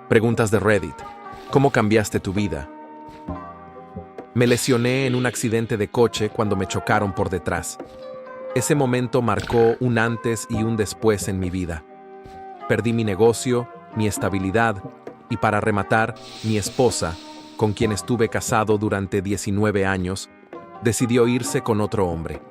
Preguntas de Reddit. ¿Cómo cambiaste tu vida? Me lesioné en un accidente de coche cuando me chocaron por detrás. Ese momento marcó un antes y un después en mi vida. Perdí mi negocio, mi estabilidad y, para rematar, mi esposa, con quien estuve casado durante 19 años, decidió irse con otro hombre.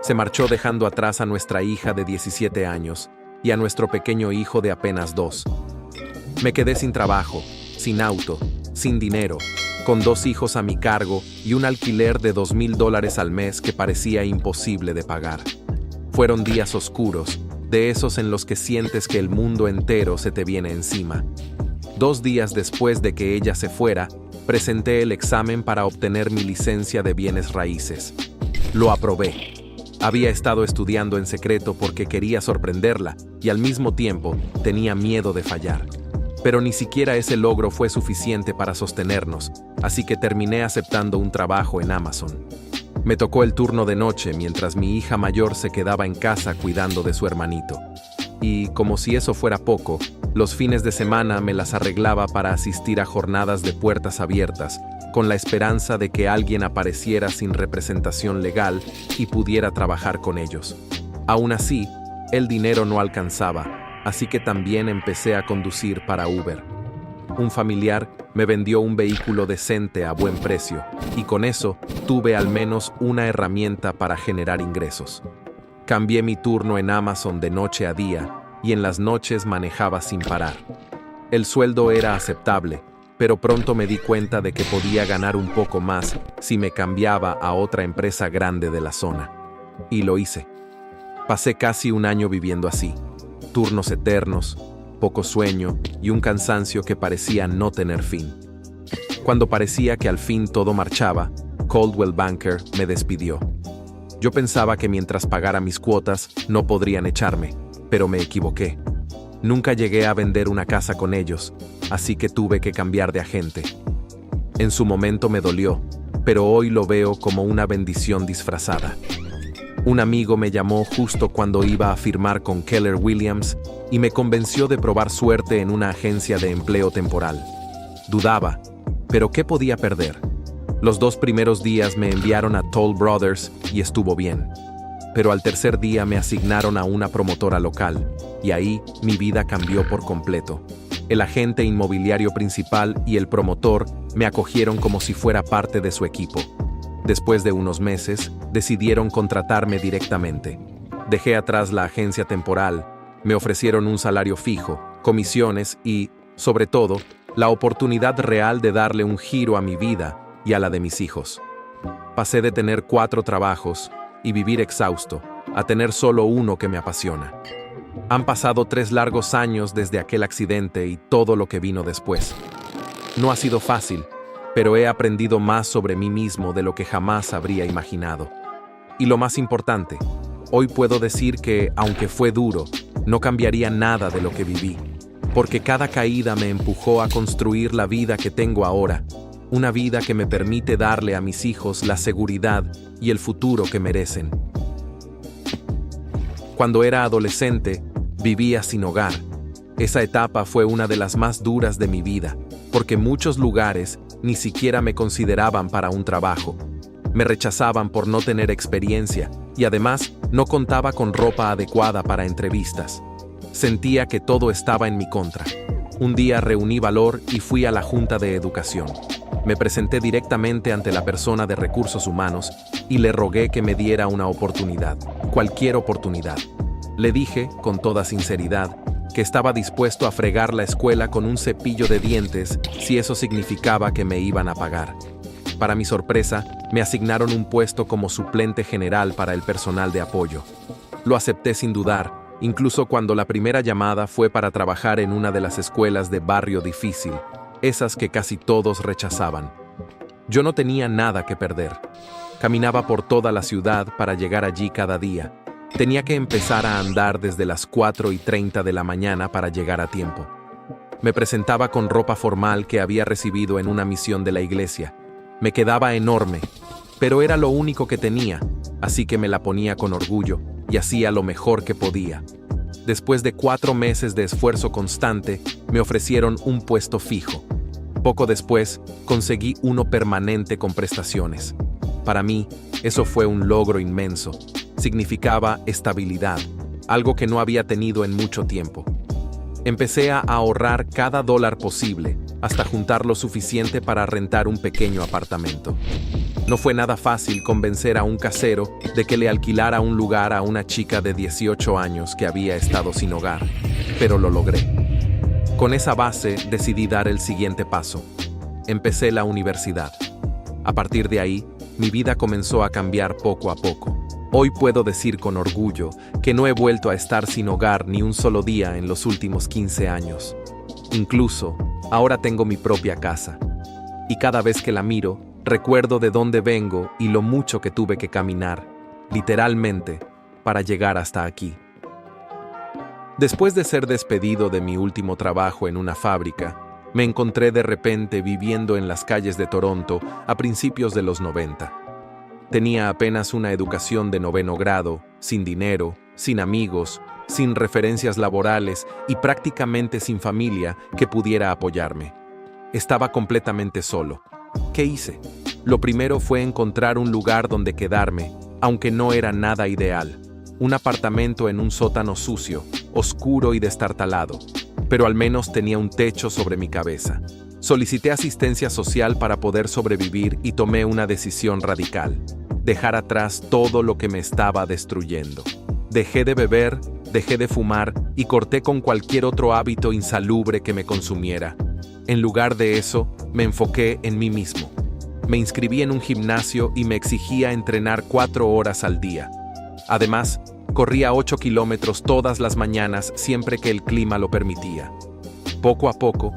Se marchó dejando atrás a nuestra hija de 17 años y a nuestro pequeño hijo de apenas 2. Me quedé sin trabajo, sin auto, sin dinero, con 2 hijos a mi cargo y un alquiler de $2,000 al mes que parecía imposible de pagar. Fueron días oscuros, de esos en los que sientes que el mundo entero se te viene encima. 2 días después de que ella se fuera, presenté el examen para obtener mi licencia de bienes raíces. Lo aprobé. Había estado estudiando en secreto porque quería sorprenderla y al mismo tiempo tenía miedo de fallar. Pero ni siquiera ese logro fue suficiente para sostenernos, así que terminé aceptando un trabajo en Amazon. Me tocó el turno de noche mientras mi hija mayor se quedaba en casa cuidando de su hermanito. Y, como si eso fuera poco, los fines de semana me las arreglaba para asistir a jornadas de puertas abiertas, con la esperanza de que alguien apareciera sin representación legal y pudiera trabajar con ellos. Aún así, el dinero no alcanzaba, así que también empecé a conducir para Uber. Un familiar me vendió un vehículo decente a buen precio, y con eso tuve al menos una herramienta para generar ingresos. Cambié mi turno en Amazon de noche a día, y en las noches manejaba sin parar. El sueldo era aceptable, pero pronto me di cuenta de que podía ganar un poco más si me cambiaba a otra empresa grande de la zona. Y lo hice. Pasé casi un año viviendo así. Turnos eternos, poco sueño y un cansancio que parecía no tener fin. Cuando parecía que al fin todo marchaba, Coldwell Banker me despidió. Yo pensaba que mientras pagara mis cuotas no podrían echarme, pero me equivoqué. Nunca llegué a vender una casa con ellos, así que tuve que cambiar de agente. En su momento me dolió, pero hoy lo veo como una bendición disfrazada. Un amigo me llamó justo cuando iba a firmar con Keller Williams y me convenció de probar suerte en una agencia de empleo temporal. Dudaba, pero ¿qué podía perder? Los 2 primeros días me enviaron a Toll Brothers y estuvo bien. Pero al tercer día me asignaron a una promotora local, y ahí mi vida cambió por completo. El agente inmobiliario principal y el promotor me acogieron como si fuera parte de su equipo. Después de unos meses, decidieron contratarme directamente. Dejé atrás la agencia temporal, me ofrecieron un salario fijo, comisiones y, sobre todo, la oportunidad real de darle un giro a mi vida y a la de mis hijos. Pasé de tener 4 trabajos y vivir exhausto, a tener solo uno que me apasiona. Han pasado 3 largos años desde aquel accidente y todo lo que vino después. No ha sido fácil, pero he aprendido más sobre mí mismo de lo que jamás habría imaginado. Y lo más importante, hoy puedo decir que, aunque fue duro, no cambiaría nada de lo que viví, porque cada caída me empujó a construir la vida que tengo ahora, una vida que me permite darle a mis hijos la seguridad y el futuro que merecen. Cuando era adolescente, vivía sin hogar. Esa etapa fue una de las más duras de mi vida, porque muchos lugares ni siquiera me consideraban para un trabajo. Me rechazaban por no tener experiencia y además no contaba con ropa adecuada para entrevistas. Sentía que todo estaba en mi contra. Un día reuní valor y fui a la Junta de Educación. Me presenté directamente ante la persona de Recursos Humanos y le rogué que me diera una oportunidad, cualquier oportunidad. Le dije, con toda sinceridad, que estaba dispuesto a fregar la escuela con un cepillo de dientes si eso significaba que me iban a pagar. Para mi sorpresa, me asignaron un puesto como suplente general para el personal de apoyo. Lo acepté sin dudar, incluso cuando la primera llamada fue para trabajar en una de las escuelas de barrio difícil, esas que casi todos rechazaban. Yo no tenía nada que perder. Caminaba por toda la ciudad para llegar allí cada día. Tenía que empezar a andar desde las 4:30 de la mañana para llegar a tiempo. Me presentaba con ropa formal que había recibido en una misión de la iglesia. Me quedaba enorme, pero era lo único que tenía, así que me la ponía con orgullo y hacía lo mejor que podía. Después de 4 meses de esfuerzo constante, me ofrecieron un puesto fijo. Poco después, conseguí uno permanente con prestaciones. Para mí, eso fue un logro inmenso. Significaba estabilidad, algo que no había tenido en mucho tiempo. Empecé a ahorrar cada dólar posible, hasta juntar lo suficiente para rentar un pequeño apartamento. No fue nada fácil convencer a un casero de que le alquilara un lugar a una chica de 18 años que había estado sin hogar, pero lo logré. Con esa base decidí dar el siguiente paso. Empecé la universidad. A partir de ahí, mi vida comenzó a cambiar poco a poco. Hoy puedo decir con orgullo que no he vuelto a estar sin hogar ni un solo día en los últimos 15 años. Incluso, ahora tengo mi propia casa. Y cada vez que la miro, recuerdo de dónde vengo y lo mucho que tuve que caminar, literalmente, para llegar hasta aquí. Después de ser despedido de mi último trabajo en una fábrica, me encontré de repente viviendo en las calles de Toronto a principios de los 90. Tenía apenas una educación de 9º grado, sin dinero, sin amigos, sin referencias laborales y prácticamente sin familia que pudiera apoyarme. Estaba completamente solo. ¿Qué hice? Lo primero fue encontrar un lugar donde quedarme, aunque no era nada ideal. Un apartamento en un sótano sucio, oscuro y destartalado, pero al menos tenía un techo sobre mi cabeza. Solicité asistencia social para poder sobrevivir y tomé una decisión radical: dejar atrás todo lo que me estaba destruyendo. Dejé de beber, dejé de fumar y corté con cualquier otro hábito insalubre que me consumiera. En lugar de eso, me enfoqué en mí mismo. Me inscribí en un gimnasio y me exigía entrenar 4 horas al día. Además, corría 8 kilómetros todas las mañanas siempre que el clima lo permitía. Poco a poco,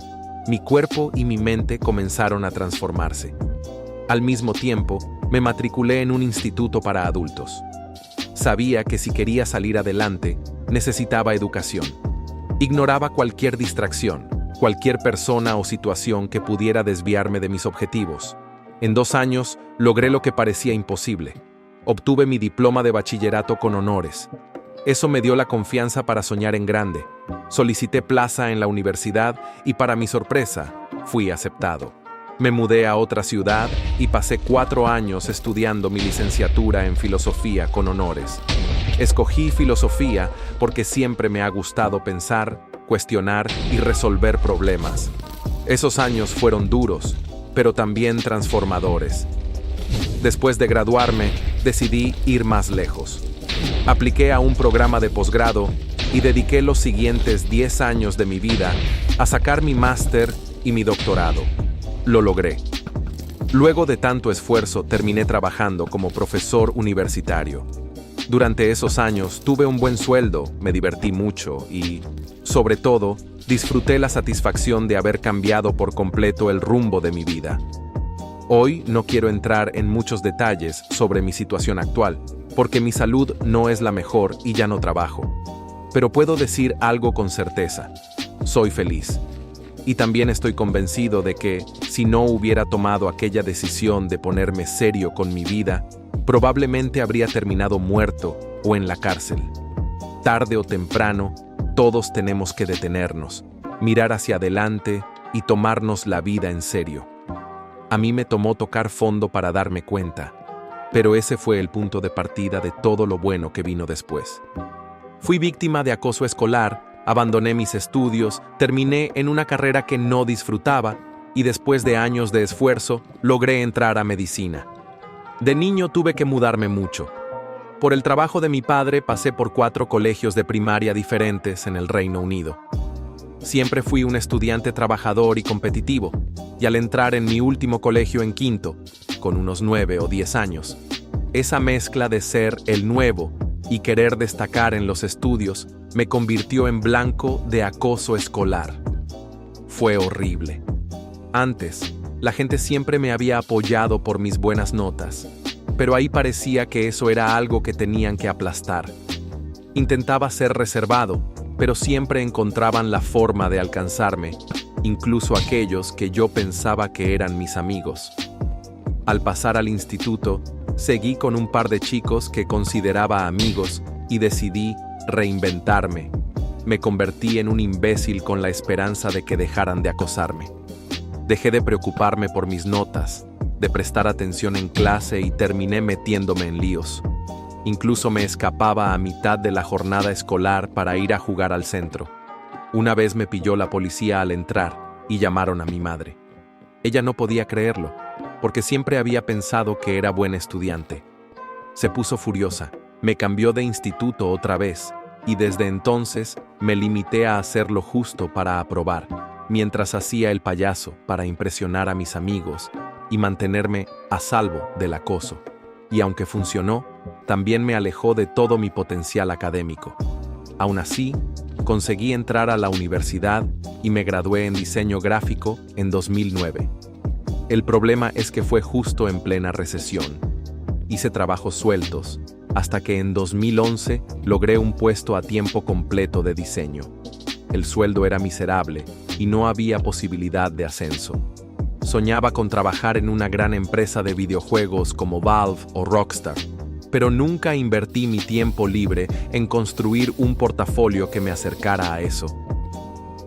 mi cuerpo y mi mente comenzaron a transformarse. Al mismo tiempo, me matriculé en un instituto para adultos. Sabía que si quería salir adelante, necesitaba educación. Ignoraba cualquier distracción, cualquier persona o situación que pudiera desviarme de mis objetivos. En 2 años, logré lo que parecía imposible. Obtuve mi diploma de bachillerato con honores. Eso me dio la confianza para soñar en grande. Solicité plaza en la universidad y, para mi sorpresa, fui aceptado. Me mudé a otra ciudad y pasé 4 años estudiando mi licenciatura en filosofía con honores. Escogí filosofía porque siempre me ha gustado pensar, cuestionar y resolver problemas. Esos años fueron duros, pero también transformadores. Después de graduarme, decidí ir más lejos. Apliqué a un programa de posgrado y dediqué los siguientes 10 años de mi vida a sacar mi máster y mi doctorado. Lo logré. Luego de tanto esfuerzo, terminé trabajando como profesor universitario. Durante esos años tuve un buen sueldo, me divertí mucho y, sobre todo, disfruté la satisfacción de haber cambiado por completo el rumbo de mi vida. Hoy no quiero entrar en muchos detalles sobre mi situación actual, porque mi salud no es la mejor y ya no trabajo. Pero puedo decir algo con certeza: soy feliz. Y también estoy convencido de que, si no hubiera tomado aquella decisión de ponerme serio con mi vida, probablemente habría terminado muerto o en la cárcel. Tarde o temprano, todos tenemos que detenernos, mirar hacia adelante y tomarnos la vida en serio. A mí me tomó tocar fondo para darme cuenta, pero ese fue el punto de partida de todo lo bueno que vino después. Fui víctima de acoso escolar, abandoné mis estudios, terminé en una carrera que no disfrutaba y después de años de esfuerzo logré entrar a medicina. De niño tuve que mudarme mucho. Por el trabajo de mi padre pasé por 4 colegios de primaria diferentes en el Reino Unido. Siempre fui un estudiante trabajador y competitivo, y al entrar en mi último colegio en quinto, con unos 9 o 10 años, esa mezcla de ser el nuevo y querer destacar en los estudios me convirtió en blanco de acoso escolar. Fue horrible. Antes, la gente siempre me había apoyado por mis buenas notas, pero ahí parecía que eso era algo que tenían que aplastar. Intentaba ser reservado, pero siempre encontraban la forma de alcanzarme, incluso aquellos que yo pensaba que eran mis amigos. Al pasar al instituto, seguí con un par de chicos que consideraba amigos y decidí reinventarme, me convertí en un imbécil con la esperanza de que dejaran de acosarme. Dejé de preocuparme por mis notas, de prestar atención en clase y terminé metiéndome en líos. Incluso me escapaba a mitad de la jornada escolar para ir a jugar al centro. Una vez me pilló la policía al entrar y llamaron a mi madre. Ella no podía creerlo, porque siempre había pensado que era buen estudiante. Se puso furiosa, me cambió de instituto otra vez, y desde entonces me limité a hacer lo justo para aprobar, mientras hacía el payaso para impresionar a mis amigos y mantenerme a salvo del acoso. Y aunque funcionó, también me alejó de todo mi potencial académico. Aún así, conseguí entrar a la universidad y me gradué en diseño gráfico en 2009. El problema es que fue justo en plena recesión. Hice trabajos sueltos, hasta que en 2011 logré un puesto a tiempo completo de diseño. El sueldo era miserable y no había posibilidad de ascenso. Soñaba con trabajar en una gran empresa de videojuegos como Valve o Rockstar, pero nunca invertí mi tiempo libre en construir un portafolio que me acercara a eso.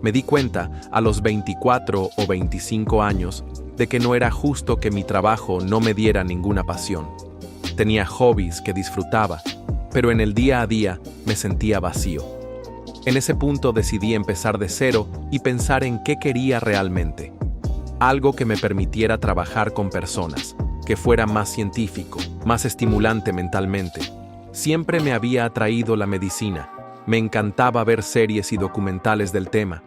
Me di cuenta, a los 24 o 25 años, de que no era justo que mi trabajo no me diera ninguna pasión. Tenía hobbies que disfrutaba, pero en el día a día me sentía vacío. En ese punto decidí empezar de cero y pensar en qué quería realmente. Algo que me permitiera trabajar con personas, que fuera más científico, más estimulante mentalmente. Siempre me había atraído la medicina. Me encantaba ver series y documentales del tema.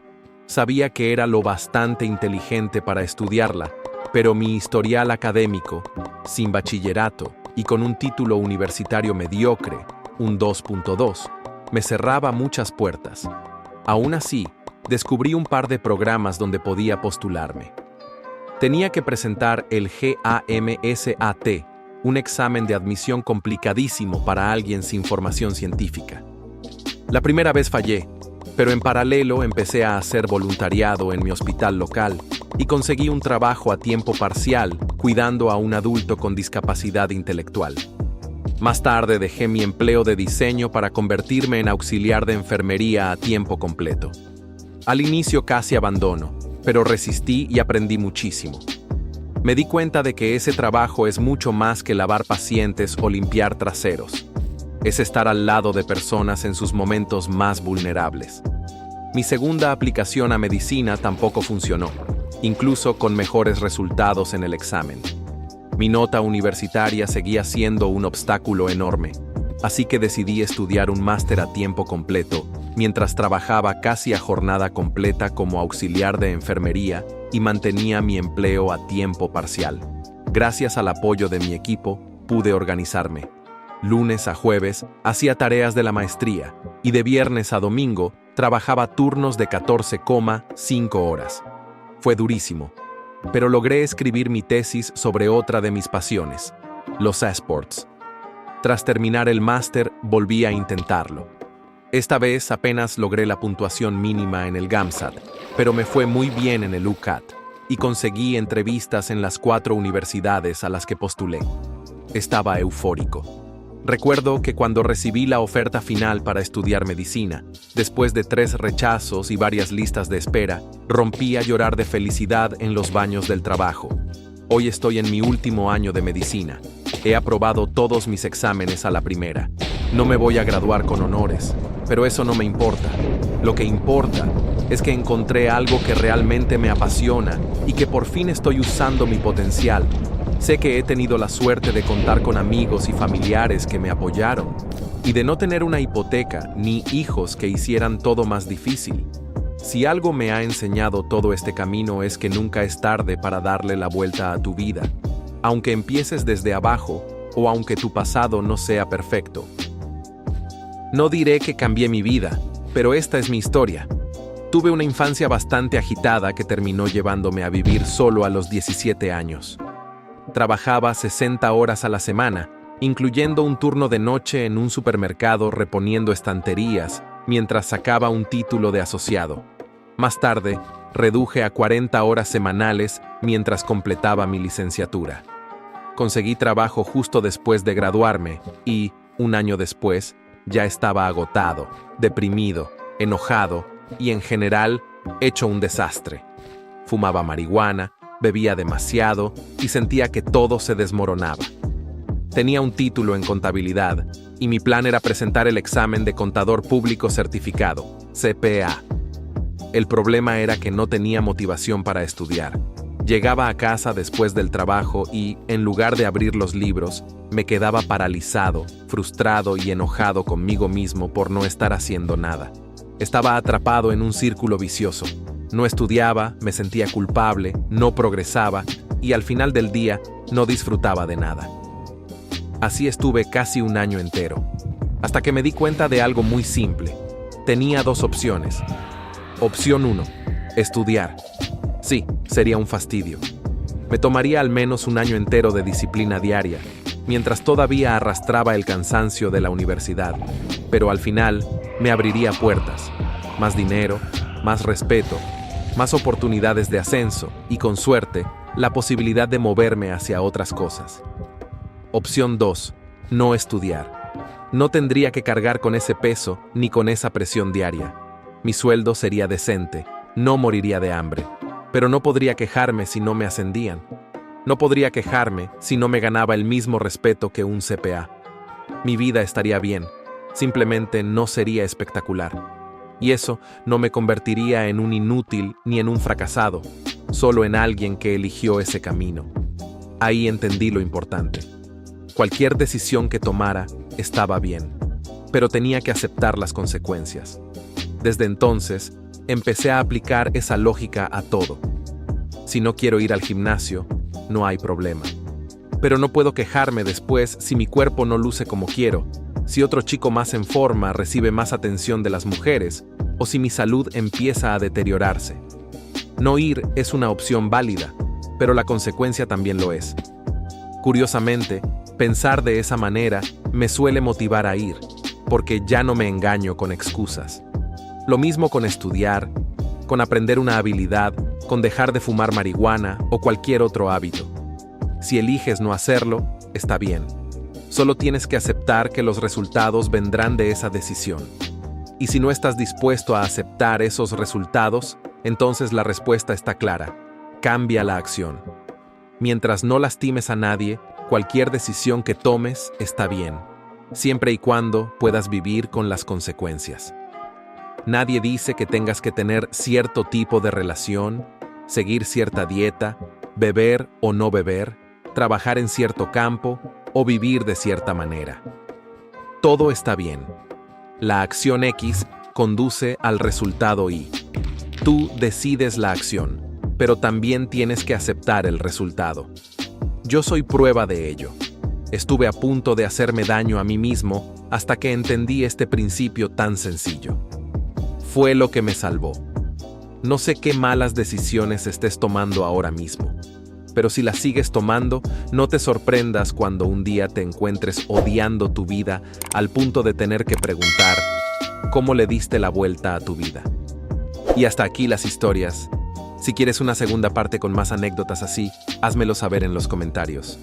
Sabía que era lo bastante inteligente para estudiarla, pero mi historial académico, sin bachillerato y con un título universitario mediocre, un 2.2, me cerraba muchas puertas. Aún así, descubrí un par de programas donde podía postularme. Tenía que presentar el GAMSAT, un examen de admisión complicadísimo para alguien sin formación científica. La primera vez fallé, pero en paralelo empecé a hacer voluntariado en mi hospital local y conseguí un trabajo a tiempo parcial cuidando a un adulto con discapacidad intelectual. Más tarde dejé mi empleo de diseño para convertirme en auxiliar de enfermería a tiempo completo. Al inicio casi abandono, pero resistí y aprendí muchísimo. Me di cuenta de que ese trabajo es mucho más que lavar pacientes o limpiar traseros. Es estar al lado de personas en sus momentos más vulnerables. Mi segunda aplicación a medicina tampoco funcionó, incluso con mejores resultados en el examen. Mi nota universitaria seguía siendo un obstáculo enorme, así que decidí estudiar un máster a tiempo completo, mientras trabajaba casi a jornada completa como auxiliar de enfermería y mantenía mi empleo a tiempo parcial. Gracias al apoyo de mi equipo, pude organizarme. Lunes a jueves hacía tareas de la maestría y de viernes a domingo trabajaba turnos de 14,5 horas. Fue durísimo, pero logré escribir mi tesis sobre otra de mis pasiones, los esports. Tras terminar el máster, volví a intentarlo. Esta vez apenas logré la puntuación mínima en el GAMSAT, pero me fue muy bien en el UCAT y conseguí entrevistas en las 4 universidades a las que postulé. Estaba eufórico. Recuerdo que cuando recibí la oferta final para estudiar medicina, después de 3 rechazos y varias listas de espera, rompí a llorar de felicidad en los baños del trabajo. Hoy estoy en mi último año de medicina. He aprobado todos mis exámenes a la primera. No me voy a graduar con honores, pero eso no me importa. Lo que importa es que encontré algo que realmente me apasiona y que por fin estoy usando mi potencial. Sé que he tenido la suerte de contar con amigos y familiares que me apoyaron y de no tener una hipoteca ni hijos que hicieran todo más difícil. Si algo me ha enseñado todo este camino es que nunca es tarde para darle la vuelta a tu vida, aunque empieces desde abajo o aunque tu pasado no sea perfecto. No diré que cambié mi vida, pero esta es mi historia. Tuve una infancia bastante agitada que terminó llevándome a vivir solo a los 17 años. Trabajaba 60 horas a la semana, incluyendo un turno de noche en un supermercado reponiendo estanterías, mientras sacaba un título de asociado. Más tarde, reduje a 40 horas semanales mientras completaba mi licenciatura. Conseguí trabajo justo después de graduarme y, un año después, ya estaba agotado, deprimido enojado y en general hecho un desastre. Fumaba marihuana, bebía demasiado y sentía que todo se desmoronaba. Tenía un título en contabilidad y mi plan era presentar el examen de contador público certificado, CPA. El problema era que no tenía motivación para estudiar. Llegaba a casa después del trabajo y, en lugar de abrir los libros, me quedaba paralizado, frustrado y enojado conmigo mismo por no estar haciendo nada. Estaba atrapado en un círculo vicioso. No estudiaba, me sentía culpable, no progresaba y al final del día no disfrutaba de nada. Así estuve casi un año entero, hasta que me di cuenta de algo muy simple. Tenía dos opciones. Opción 1, estudiar. Sí, sería un fastidio. Me tomaría al menos un año entero de disciplina diaria, mientras todavía arrastraba el cansancio de la universidad, pero al final me abriría puertas, más dinero, más respeto, más oportunidades de ascenso y, con suerte, la posibilidad de moverme hacia otras cosas. Opción 2. No estudiar. No tendría que cargar con ese peso ni con esa presión diaria. Mi sueldo sería decente, no moriría de hambre, pero no podría quejarme si no me ascendían. No podría quejarme si no me ganaba el mismo respeto que un CPA. Mi vida estaría bien, simplemente no sería espectacular. Y eso no me convertiría en un inútil ni en un fracasado, solo en alguien que eligió ese camino. Ahí entendí lo importante. Cualquier decisión que tomara estaba bien, pero tenía que aceptar las consecuencias. Desde entonces, empecé a aplicar esa lógica a todo. Si no quiero ir al gimnasio, no hay problema. Pero no puedo quejarme después si mi cuerpo no luce como quiero, si otro chico más en forma recibe más atención de las mujeres, o si mi salud empieza a deteriorarse. No ir es una opción válida, pero la consecuencia también lo es. Curiosamente, pensar de esa manera me suele motivar a ir, porque ya no me engaño con excusas. Lo mismo con estudiar, con aprender una habilidad, con dejar de fumar marihuana o cualquier otro hábito. Si eliges no hacerlo, está bien. Solo tienes que aceptar que los resultados vendrán de esa decisión. Y si no estás dispuesto a aceptar esos resultados, entonces la respuesta está clara. Cambia la acción. Mientras no lastimes a nadie, cualquier decisión que tomes está bien, siempre y cuando puedas vivir con las consecuencias. Nadie dice que tengas que tener cierto tipo de relación, seguir cierta dieta, beber o no beber, trabajar en cierto campo o vivir de cierta manera. Todo está bien. La acción X conduce al resultado Y. Tú decides la acción, pero también tienes que aceptar el resultado. Yo soy prueba de ello. Estuve a punto de hacerme daño a mí mismo hasta que entendí este principio tan sencillo. Fue lo que me salvó. No sé qué malas decisiones estés tomando ahora mismo, pero si las sigues tomando, no te sorprendas cuando un día te encuentres odiando tu vida al punto de tener que preguntar cómo le diste la vuelta a tu vida. Y hasta aquí las historias. Si quieres una segunda parte con más anécdotas así, házmelo saber en los comentarios.